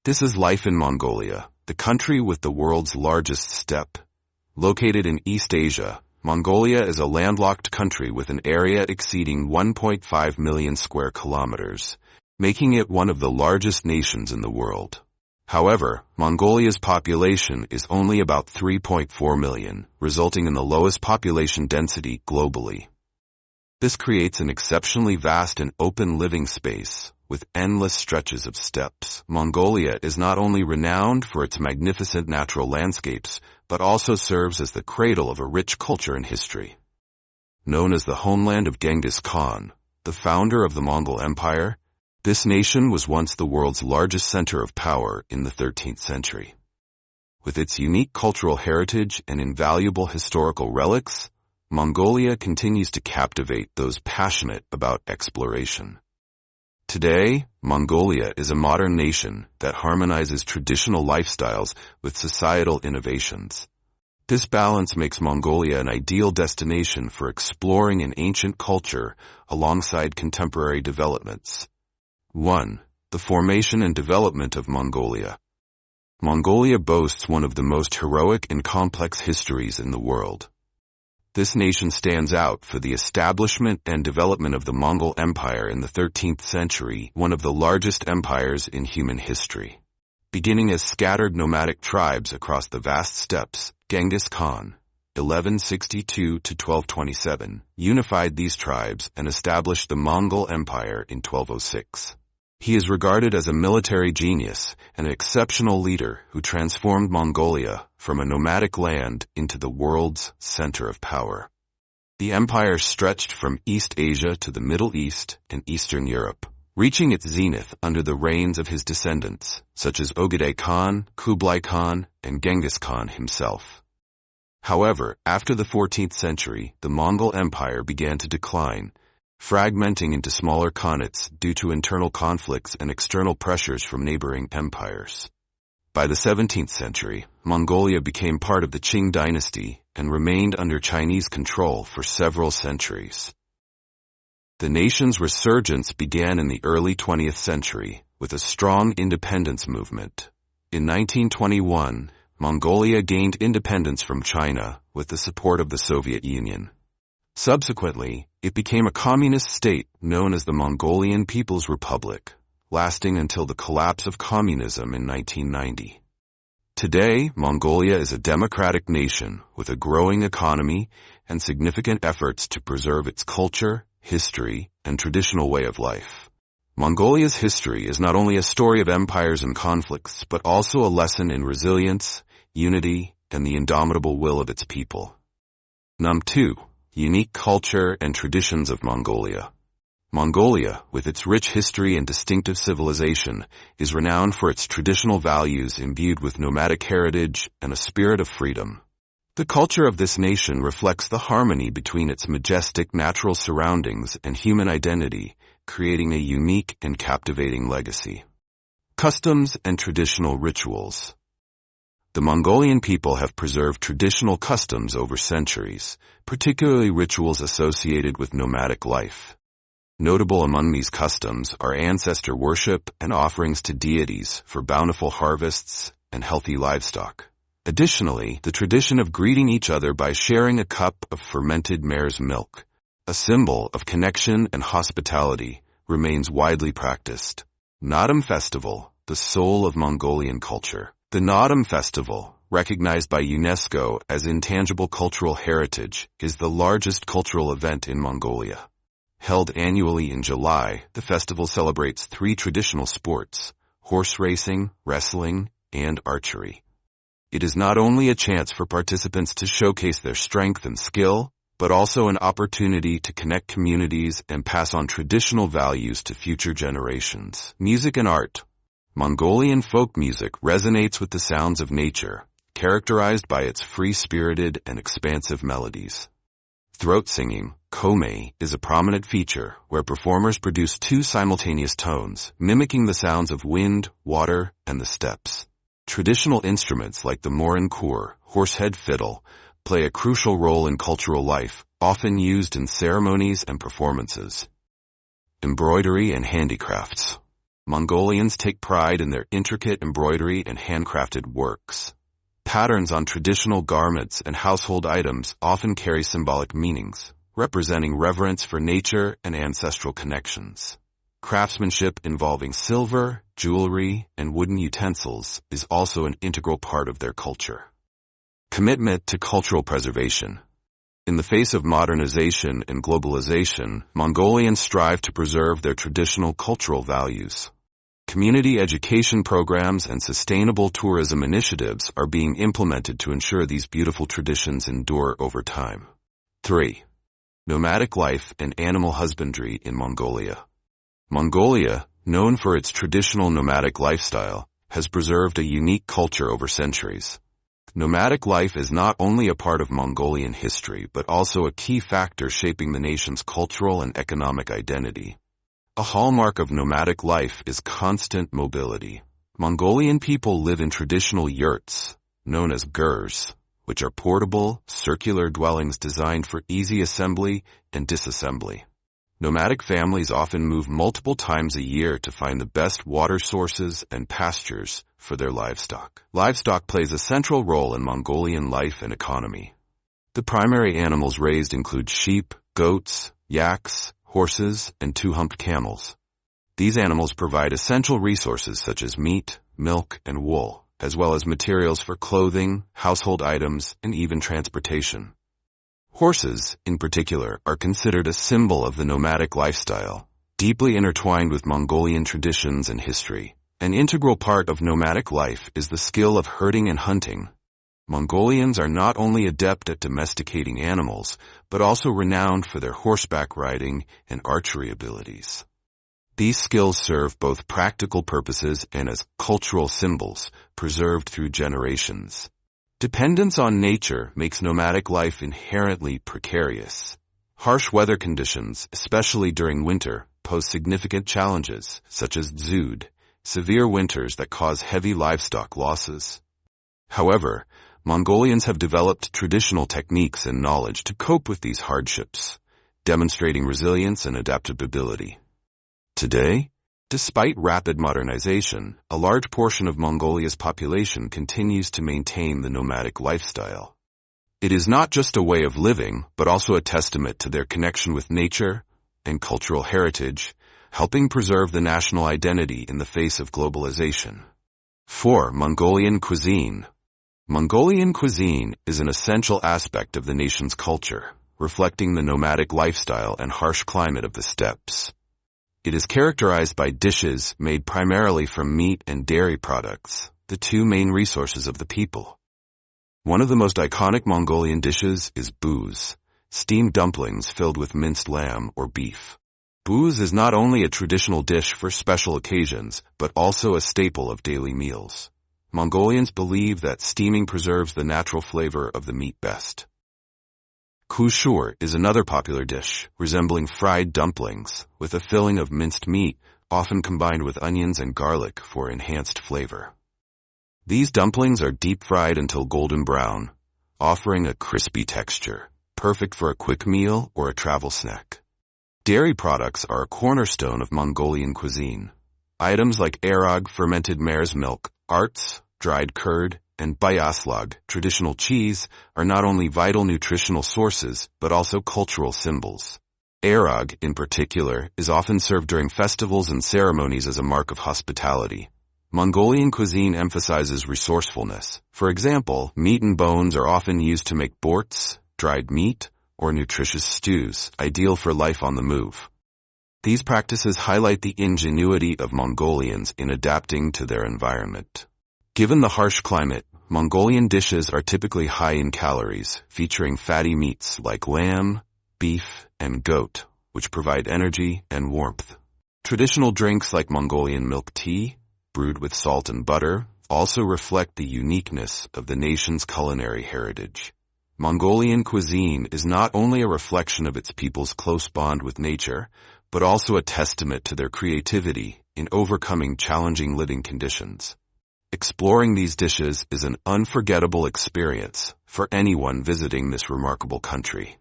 This is life in Mongolia, the country with the world's largest steppe. Located in East Asia, Mongolia is a landlocked country with an area exceeding 1.5 million square kilometers, making it one of the largest nations in the world. However, Mongolia's population is only about 3.4 million, resulting in the lowest population density globally. This creates an exceptionally vast and open living space, with endless stretches of steppes. Mongolia is not only renowned for its magnificent natural landscapes, but also serves as the cradle of a rich culture and history. Known as the homeland of Genghis Khan, the founder of the Mongol Empire, this nation was once the world's largest center of power in the 13th century. With its unique cultural heritage and invaluable historical relics, Mongolia continues to captivate those passionate about exploration. Today, Mongolia is a modern nation that harmonizes traditional lifestyles with societal innovations. This balance makes Mongolia an ideal destination for exploring an ancient culture alongside contemporary developments. 1. The formation and development of Mongolia. Mongolia boasts one of the most heroic and complex histories in the world. This nation stands out for the establishment and development of the Mongol Empire in the 13th century, one of the largest empires in human history. Beginning as scattered nomadic tribes across the vast steppes, Genghis Khan, 1162–1227, unified these tribes and established the Mongol Empire in 1206. He is regarded as a military genius and an exceptional leader who transformed Mongolia from a nomadic land into the world's center of power. The empire stretched from East Asia to the Middle East and Eastern Europe, reaching its zenith under the reigns of his descendants, such as Ogedei Khan, Kublai Khan, and Genghis Khan himself. However, after the 14th century, the Mongol Empire began to decline, fragmenting into smaller khanates due to internal conflicts and external pressures from neighboring empires. By the 17th century, Mongolia became part of the Qing dynasty and remained under Chinese control for several centuries. The nation's resurgence began in the early 20th century with a strong independence movement. In 1921, Mongolia gained independence from China with the support of the Soviet Union. Subsequently, it became a communist state known as the Mongolian People's Republic, lasting until the collapse of communism in 1990. Today, Mongolia is a democratic nation with a growing economy and significant efforts to preserve its culture, history, and traditional way of life. Mongolia's history is not only a story of empires and conflicts, but also a lesson in resilience, unity, and the indomitable will of its people. 2. Unique culture and traditions of Mongolia. Mongolia, with its rich history and distinctive civilization, is renowned for its traditional values imbued with nomadic heritage and a spirit of freedom. The culture of this nation reflects the harmony between its majestic natural surroundings and human identity, creating a unique and captivating legacy. Customs and traditional rituals. The Mongolian people have preserved traditional customs over centuries, particularly rituals associated with nomadic life. Notable among these customs are ancestor worship and offerings to deities for bountiful harvests and healthy livestock. Additionally, the tradition of greeting each other by sharing a cup of fermented mare's milk, a symbol of connection and hospitality, remains widely practiced. Naadam Festival, the soul of Mongolian culture. The Naadam Festival, recognized by UNESCO as intangible cultural heritage, is the largest cultural event in Mongolia. Held annually in July, the festival celebrates 3 traditional sports: horse racing, wrestling, and archery. It is not only a chance for participants to showcase their strength and skill, but also an opportunity to connect communities and pass on traditional values to future generations. Music and art. Mongolian folk music resonates with the sounds of nature, characterized by its free-spirited and expansive melodies. Throat singing, kome, is a prominent feature where performers produce 2 simultaneous tones, mimicking the sounds of wind, water, and the steppes. Traditional instruments like the morin-kur, horsehead fiddle, play a crucial role in cultural life, often used in ceremonies and performances. Embroidery and handicrafts. Mongolians take pride in their intricate embroidery and handcrafted works. Patterns on traditional garments and household items often carry symbolic meanings, representing reverence for nature and ancestral connections. Craftsmanship involving silver, jewelry, and wooden utensils is also an integral part of their culture. Commitment to cultural preservation. In the face of modernization and globalization, Mongolians strive to preserve their traditional cultural values. Community education programs and sustainable tourism initiatives are being implemented to ensure these beautiful traditions endure over time. 3. Nomadic life and animal husbandry in Mongolia. Mongolia, known for its traditional nomadic lifestyle, has preserved a unique culture over centuries. Nomadic life is not only a part of Mongolian history but also a key factor shaping the nation's cultural and economic identity. A hallmark of nomadic life is constant mobility. Mongolian people live in traditional yurts, known as gurs, which are portable, circular dwellings designed for easy assembly and disassembly. Nomadic families often move multiple times a year to find the best water sources and pastures for their livestock. Livestock plays a central role in Mongolian life and economy. The primary animals raised include sheep, goats, yaks, horses, and two-humped camels. These animals provide essential resources such as meat, milk, and wool, as well as materials for clothing, household items, and even transportation. Horses, in particular, are considered a symbol of the nomadic lifestyle, deeply intertwined with Mongolian traditions and history. An integral part of nomadic life is the skill of herding and hunting. Mongolians are not only adept at domesticating animals, but also renowned for their horseback riding and archery abilities. These skills serve both practical purposes and as cultural symbols, preserved through generations. Dependence on nature makes nomadic life inherently precarious. Harsh weather conditions, especially during winter, pose significant challenges, such as dzud, severe winters that cause heavy livestock losses. However, Mongolians have developed traditional techniques and knowledge to cope with these hardships, demonstrating resilience and adaptability. Today, despite rapid modernization, a large portion of Mongolia's population continues to maintain the nomadic lifestyle. It is not just a way of living, but also a testament to their connection with nature and cultural heritage, helping preserve the national identity in the face of globalization. 4. Mongolian cuisine. Mongolian cuisine is an essential aspect of the nation's culture, reflecting the nomadic lifestyle and harsh climate of the steppes. It is characterized by dishes made primarily from meat and dairy products, the two main resources of the people. One of the most iconic Mongolian dishes is buz, steamed dumplings filled with minced lamb or beef. Buz is not only a traditional dish for special occasions, but also a staple of daily meals. Mongolians believe that steaming preserves the natural flavor of the meat best. Kushur is another popular dish, resembling fried dumplings, with a filling of minced meat, often combined with onions and garlic for enhanced flavor. These dumplings are deep-fried until golden brown, offering a crispy texture, perfect for a quick meal or a travel snack. Dairy products are a cornerstone of Mongolian cuisine. Items like arag, fermented mare's milk, arts, dried curd, and bayaslag, traditional cheese, are not only vital nutritional sources, but also cultural symbols. Arag, in particular, is often served during festivals and ceremonies as a mark of hospitality. Mongolian cuisine emphasizes resourcefulness. For example, meat and bones are often used to make borts, dried meat, or nutritious stews, ideal for life on the move. These practices highlight the ingenuity of Mongolians in adapting to their environment. Given the harsh climate, Mongolian dishes are typically high in calories, featuring fatty meats like lamb, beef, and goat, which provide energy and warmth. Traditional drinks like Mongolian milk tea, brewed with salt and butter, also reflect the uniqueness of the nation's culinary heritage. Mongolian cuisine is not only a reflection of its people's close bond with nature, but also a testament to their creativity in overcoming challenging living conditions. Exploring these dishes is an unforgettable experience for anyone visiting this remarkable country.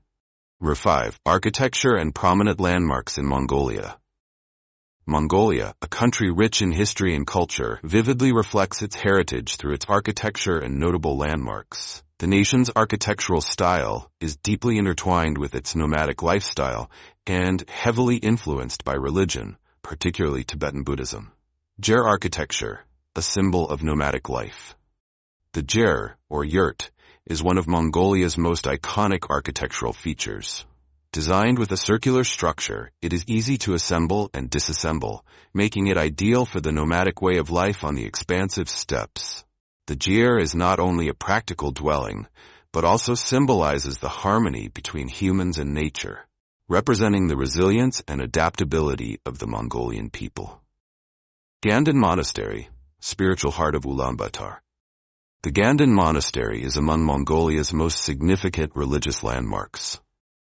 5. Architecture and prominent landmarks in Mongolia. Mongolia, a country rich in history and culture, vividly reflects its heritage through its architecture and notable landmarks. The nation's architectural style is deeply intertwined with its nomadic lifestyle and heavily influenced by religion, particularly Tibetan Buddhism. Ger architecture, a symbol of nomadic life. The ger, or yurt, is one of Mongolia's most iconic architectural features. Designed with a circular structure, it is easy to assemble and disassemble, making it ideal for the nomadic way of life on the expansive steppes. The ger is not only a practical dwelling, but also symbolizes the harmony between humans and nature, representing the resilience and adaptability of the Mongolian people. Ganden Monastery, spiritual heart of Ulaanbaatar. The Ganden Monastery is among Mongolia's most significant religious landmarks.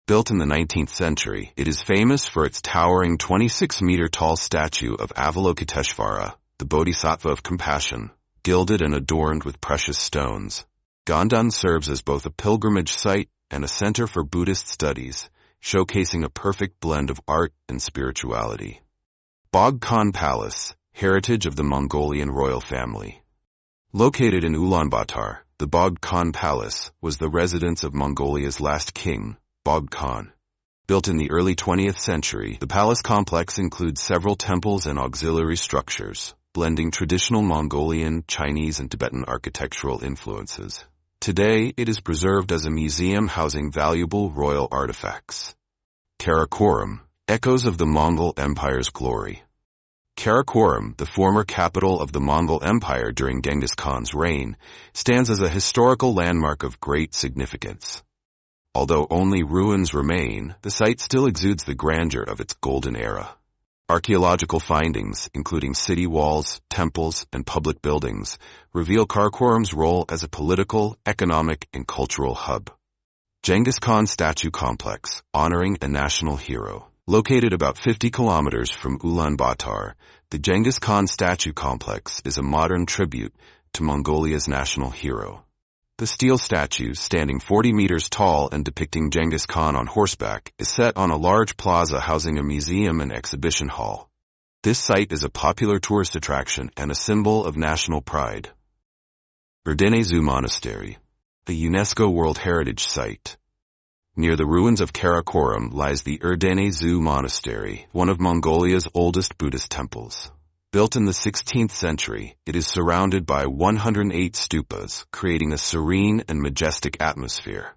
Built in the 19th century, it is famous for its towering 26-meter-tall statue of Avalokiteshvara, the Bodhisattva of compassion, gilded and adorned with precious stones. Ganden serves as both a pilgrimage site and a center for Buddhist studies, showcasing a perfect blend of art and spirituality. Bog Khan Palace, heritage of the Mongolian royal family. Located in Ulaanbaatar, the Bog Khan Palace was the residence of Mongolia's last king, Bog Khan. Built in the early 20th century, the palace complex includes several temples and auxiliary structures, blending traditional Mongolian, Chinese, and Tibetan architectural influences. Today, it is preserved as a museum housing valuable royal artifacts. Karakoram, echoes of the Mongol Empire's glory. Karakoram, the former capital of the Mongol Empire during Genghis Khan's reign, stands as a historical landmark of great significance. Although only ruins remain, the site still exudes the grandeur of its golden era. Archaeological findings, including city walls, temples, and public buildings, reveal Karakoram's role as a political, economic, and cultural hub. Genghis Khan Statue Complex, honoring a national hero. Located about 50 kilometers from Ulaanbaatar, the Genghis Khan Statue Complex is a modern tribute to Mongolia's national hero. The steel statue, standing 40 meters tall and depicting Genghis Khan on horseback, is set on a large plaza housing a museum and exhibition hall. This site is a popular tourist attraction and a symbol of national pride. Erdenezu Monastery, a UNESCO World Heritage Site. Near the ruins of Karakoram lies the Erdenezu Monastery, one of Mongolia's oldest Buddhist temples. Built in the 16th century, it is surrounded by 108 stupas, creating a serene and majestic atmosphere.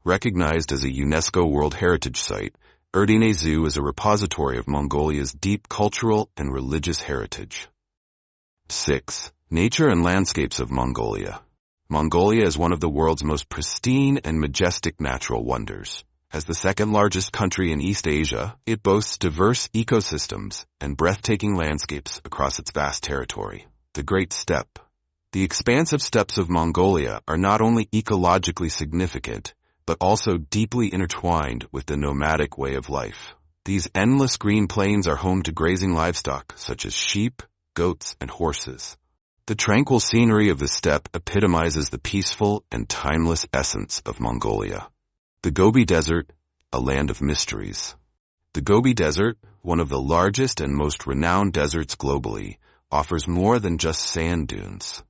Recognized as a UNESCO World Heritage Site, Erdenezu is a repository of Mongolia's deep cultural and religious heritage. 6. Nature and landscapes of Mongolia. Mongolia is one of the world's most pristine and majestic natural wonders. As the second largest country in East Asia, it boasts diverse ecosystems and breathtaking landscapes across its vast territory. The Great Steppe. The expansive steppes of Mongolia are not only ecologically significant, but also deeply intertwined with the nomadic way of life. These endless green plains are home to grazing livestock such as sheep, goats, and horses. The tranquil scenery of the steppe epitomizes the peaceful and timeless essence of Mongolia. The Gobi Desert, a land of mysteries. The Gobi Desert, one of the largest and most renowned deserts globally, offers more than just sand dunes.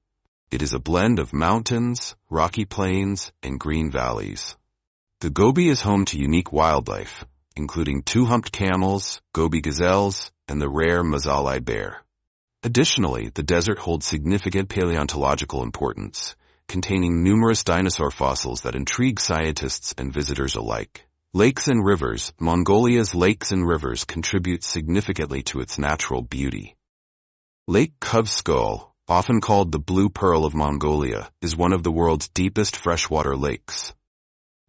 It is a blend of mountains, rocky plains, and green valleys. The Gobi is home to unique wildlife, including two-humped camels, Gobi gazelles, and the rare Mazalai bear. Additionally, the desert holds significant paleontological importance, containing numerous dinosaur fossils that intrigue scientists and visitors alike. Lakes and rivers. Mongolia's lakes and rivers contribute significantly to its natural beauty. Lake Khuvsgul, often called the Blue Pearl of Mongolia, is one of the world's deepest freshwater lakes.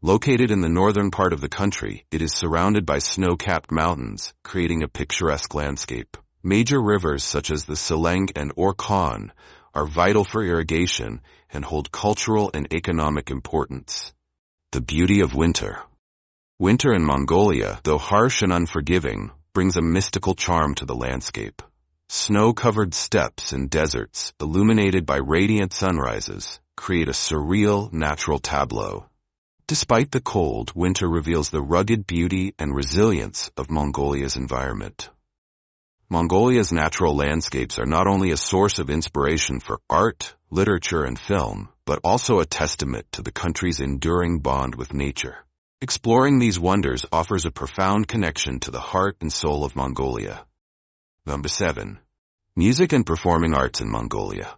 Located in the northern part of the country, it is surrounded by snow-capped mountains, creating a picturesque landscape. Major rivers such as the Seleng and Orkhon are vital for irrigation and hold cultural and economic importance. The beauty of winter. Winter in Mongolia, though harsh and unforgiving, brings a mystical charm to the landscape. Snow-covered steppes and deserts, illuminated by radiant sunrises, create a surreal, natural tableau. Despite the cold, winter reveals the rugged beauty and resilience of Mongolia's environment. Mongolia's natural landscapes are not only a source of inspiration for art, literature, and film, but also a testament to the country's enduring bond with nature. Exploring these wonders offers a profound connection to the heart and soul of Mongolia. Number 7. Music and performing arts in Mongolia.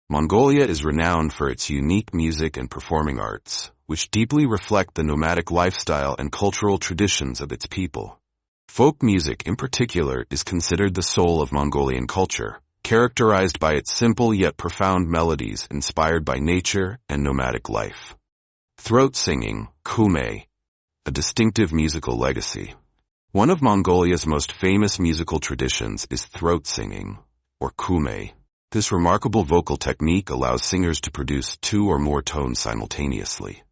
Mongolia is renowned for its unique music and performing arts, which deeply reflect the nomadic lifestyle and cultural traditions of its people. Folk music in particular is considered the soul of Mongolian culture, characterized by its simple yet profound melodies inspired by nature and nomadic life. Throat singing, kume, a distinctive musical legacy. One of Mongolia's most famous musical traditions is throat singing, or kume. This remarkable vocal technique allows singers to produce 2 or more tones simultaneously.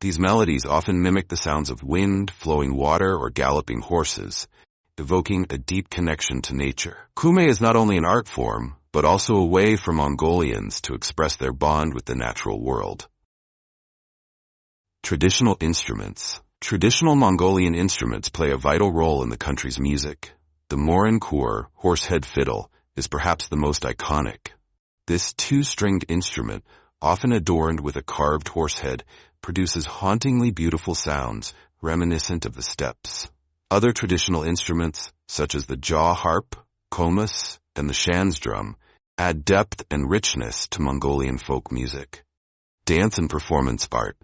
These melodies often mimic the sounds of wind, flowing water, or galloping horses, evoking a deep connection to nature. Kume is not only an art form, but also a way for Mongolians to express their bond with the natural world. Traditional instruments. Traditional Mongolian instruments play a vital role in the country's music. The morin kur, horsehead fiddle, is perhaps the most iconic. This 2-stringed instrument, often adorned with a carved horsehead, produces hauntingly beautiful sounds, reminiscent of the steppes. Other traditional instruments, such as the jaw harp, komus, and the shandsdrum, add depth and richness to Mongolian folk music. Dance and performance art.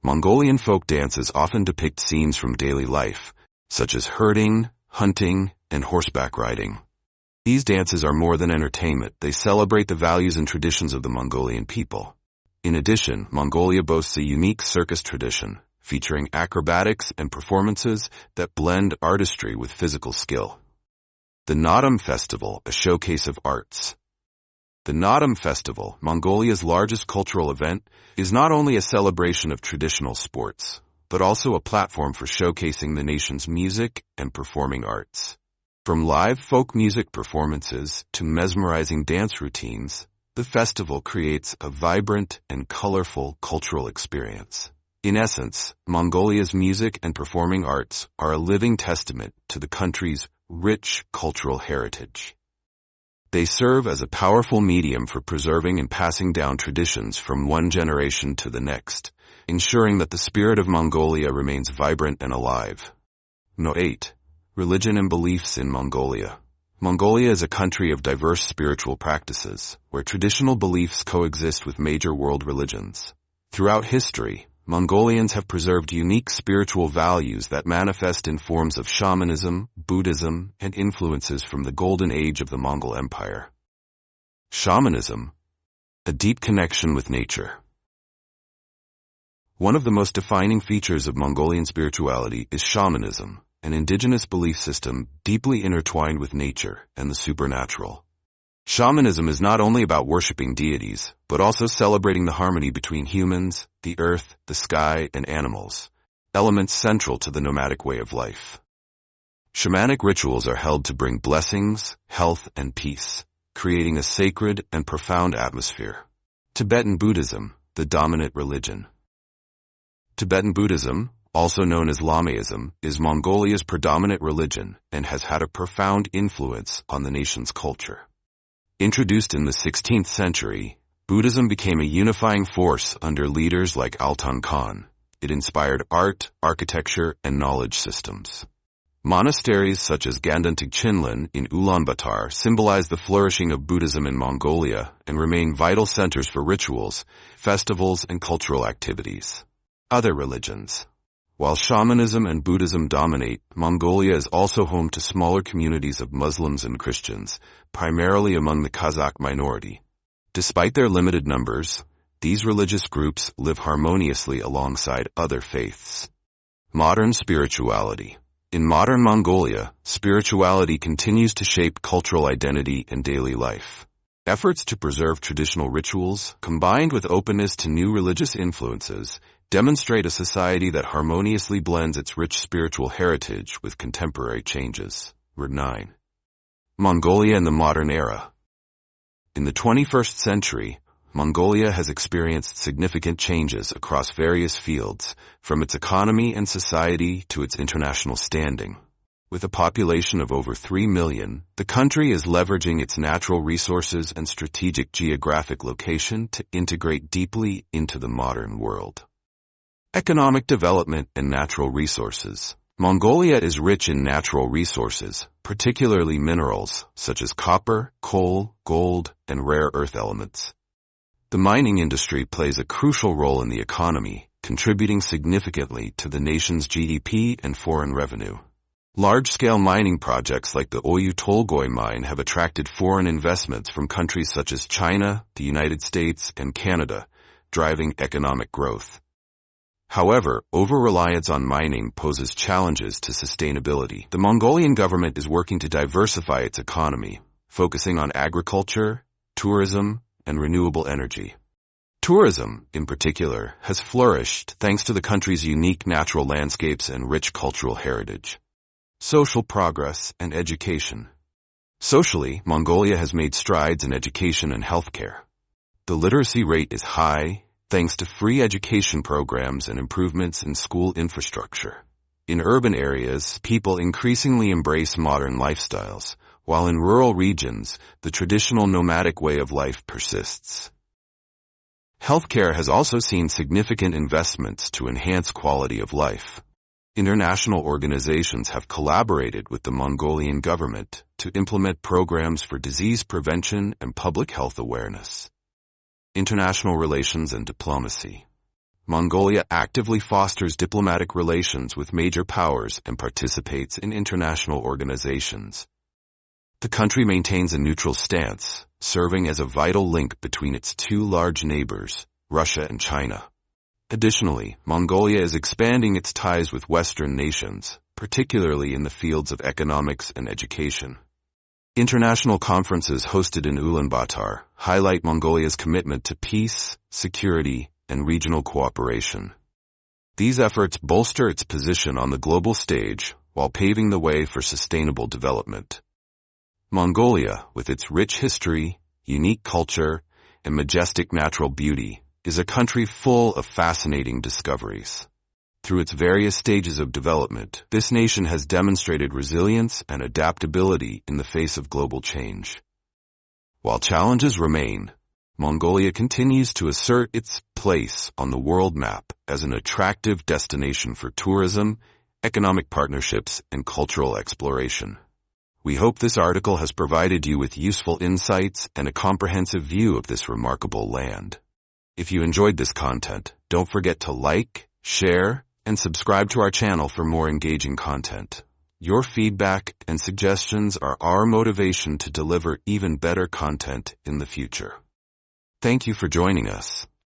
Mongolian folk dances often depict scenes from daily life, such as herding, hunting, and horseback riding. These dances are more than entertainment. They celebrate the values and traditions of the Mongolian people. In addition, Mongolia boasts a unique circus tradition, featuring acrobatics and performances that blend artistry with physical skill. The Naadam Festival, a showcase of arts. The Naadam Festival, Mongolia's largest cultural event, is not only a celebration of traditional sports, but also a platform for showcasing the nation's music and performing arts. From live folk music performances to mesmerizing dance routines, the festival creates a vibrant and colorful cultural experience. In essence, Mongolia's music and performing arts are a living testament to the country's rich cultural heritage. They serve as a powerful medium for preserving and passing down traditions from one generation to the next, ensuring that the spirit of Mongolia remains vibrant and alive. No. 8. Religion and beliefs in Mongolia. Mongolia is a country of diverse spiritual practices, where traditional beliefs coexist with major world religions. Throughout history, Mongolians have preserved unique spiritual values that manifest in forms of shamanism, Buddhism, and influences from the golden age of the Mongol Empire. Shamanism, a deep connection with nature. One of the most defining features of Mongolian spirituality is shamanism, an indigenous belief system deeply intertwined with nature and the supernatural. Shamanism is not only about worshiping deities, but also celebrating the harmony between humans, the earth, the sky, and animals, elements central to the nomadic way of life. Shamanic rituals are held to bring blessings, health, and peace, creating a sacred and profound atmosphere. Tibetan Buddhism, the dominant religion. Tibetan Buddhism, also known as Lamaism, is Mongolia's predominant religion and has had a profound influence on the nation's culture. Introduced in the 16th century, Buddhism became a unifying force under leaders like Altan Khan. It inspired art, architecture, and knowledge systems. Monasteries such as Gandantag Chinlan in Ulaanbaatar symbolize the flourishing of Buddhism in Mongolia and remain vital centers for rituals, festivals, and cultural activities. Other religions. While shamanism and Buddhism dominate, Mongolia is also home to smaller communities of Muslims and Christians, primarily among the Kazakh minority. Despite their limited numbers, these religious groups live harmoniously alongside other faiths. Modern spirituality. In modern Mongolia, spirituality continues to shape cultural identity and daily life. Efforts to preserve traditional rituals, combined with openness to new religious influences, demonstrate a society that harmoniously blends its rich spiritual heritage with contemporary changes. Word 9. Mongolia in the modern era. In the 21st century, Mongolia has experienced significant changes across various fields, from its economy and society to its international standing. With a population of over 3 million, the country is leveraging its natural resources and strategic geographic location to integrate deeply into the modern world. Economic development and natural resources. Mongolia is rich in natural resources, particularly minerals such as copper, coal, gold, and rare earth elements. The mining industry plays a crucial role in the economy, contributing significantly to the nation's GDP and foreign revenue. Large-scale mining projects like the Oyu Tolgoi mine have attracted foreign investments from countries such as China, the United States, and Canada, driving economic growth. However, over-reliance on mining poses challenges to sustainability. The Mongolian government is working to diversify its economy, focusing on agriculture, tourism, and renewable energy. Tourism, in particular, has flourished thanks to the country's unique natural landscapes and rich cultural heritage. Social progress and education. Socially, Mongolia has made strides in education and healthcare. The literacy rate is high, thanks to free education programs and improvements in school infrastructure. In urban areas, people increasingly embrace modern lifestyles, while in rural regions, the traditional nomadic way of life persists. Healthcare has also seen significant investments to enhance quality of life. International organizations have collaborated with the Mongolian government to implement programs for disease prevention and public health awareness. International relations and diplomacy. Mongolia actively fosters diplomatic relations with major powers and participates in international organizations. The country maintains a neutral stance, serving as a vital link between its two large neighbors, Russia and China. Additionally, Mongolia is expanding its ties with Western nations, particularly in the fields of economics and education. International conferences hosted in Ulaanbaatar highlight Mongolia's commitment to peace, security, and regional cooperation. These efforts bolster its position on the global stage while paving the way for sustainable development. Mongolia, with its rich history, unique culture, and majestic natural beauty, is a country full of fascinating discoveries. Through its various stages of development, this nation has demonstrated resilience and adaptability in the face of global change. While challenges remain, Mongolia continues to assert its place on the world map as an attractive destination for tourism, economic partnerships, and cultural exploration. We hope this article has provided you with useful insights and a comprehensive view of this remarkable land. If you enjoyed this content, don't forget to like, share, and subscribe to our channel for more engaging content. Your feedback and suggestions are our motivation to deliver even better content in the future. Thank you for joining us.